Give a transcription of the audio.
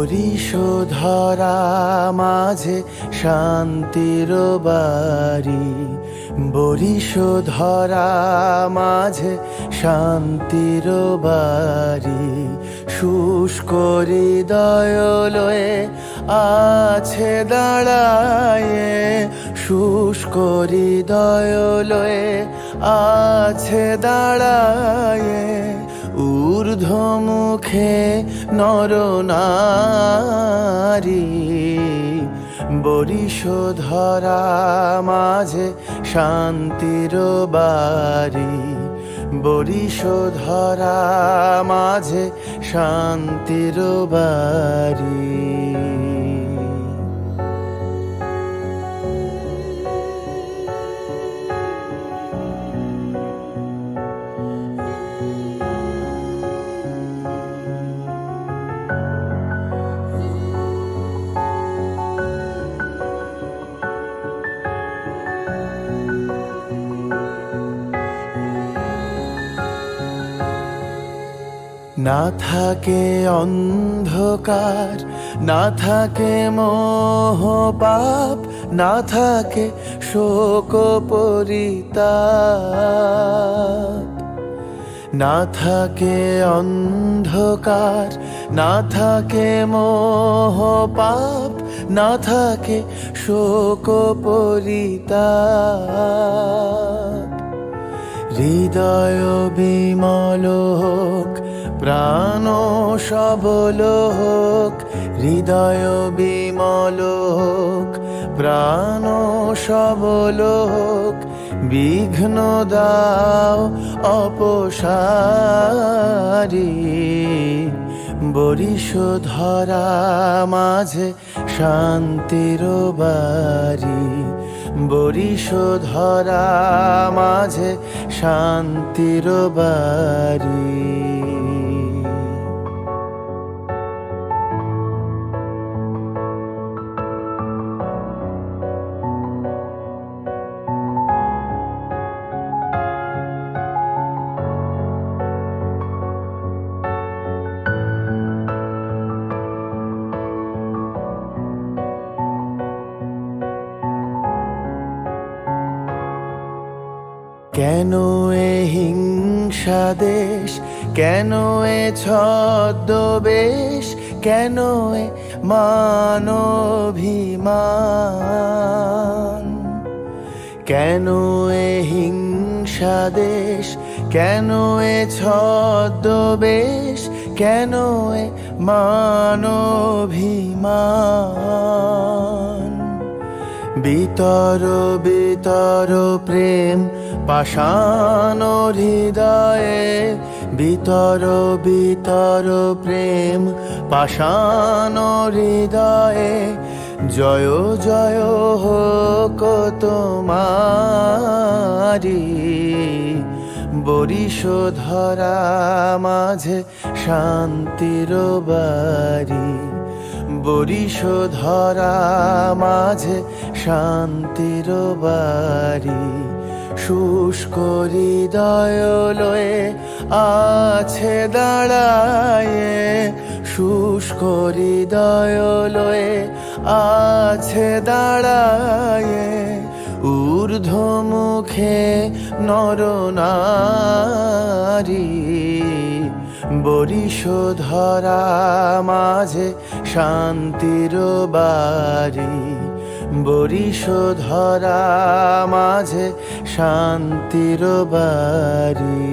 বরিশধরা মাঝে শান্তির বাড়ি, বরিশধরা মাঝে শান্তির বাড়ি। শুষ্ক হৃদয় লয়ে আছে দাঁড়ায়ে, শুষ্ক হৃদয় লয়ে আছে দাঁড়ায়ে। ঊর্ধ্বমুখে নরনারী, বরিশধরা মাঝে শান্তির বাড়ি, বরিশধরা মাঝে শান্তির বাড়ি। না থাকে অন্ধকার, না থাকে মোহ পাপ, না থাকে শোক পরিতাপ। না থাকে অন্ধকার, না থাকে মোহ পাপ, না থাকে শোক পরিতাপ। হৃদয় বিমল হোক, প্রাণ সবল হোক, হৃদয় বিমল হোক, প্রাণ সবল হোক। বিঘ্ন দাও অপসারী, বরিশধরা মাঝে শান্তির বাড়ি, বরিশধরা মাঝে শান্তির বাড়ি। কেন এ হিংসা দেশ, কেন এ ছদ্মবেশ, কেন এ মানভিমান? কেন এ হিংসা দেশ, কেন এ ছদ্মবেশ, কেন এ মানভিমান? বিতর বিতর প্রেম পাষাণ হৃদয়ে, বিতর বিতর প্রেম পাষাণ হৃদয়ে। জয় জয় হোক তোমারি, বরিশধরা মাঝে শান্তির বাড়ি, বরিশধরা মাঝে শান্তির বাড়ি। শুষ্ক হৃদয় লয়ে আছে দাঁড়ায়ে, শুষ্ক হৃদয় লয়ে আছে দাঁড়ায়ে। ঊর্ধ্বমুখে নরনারী, বরিশধরা মাঝে শান্তির বাড়ি, বরিশধরা মাঝে শান্তির বাড়ি।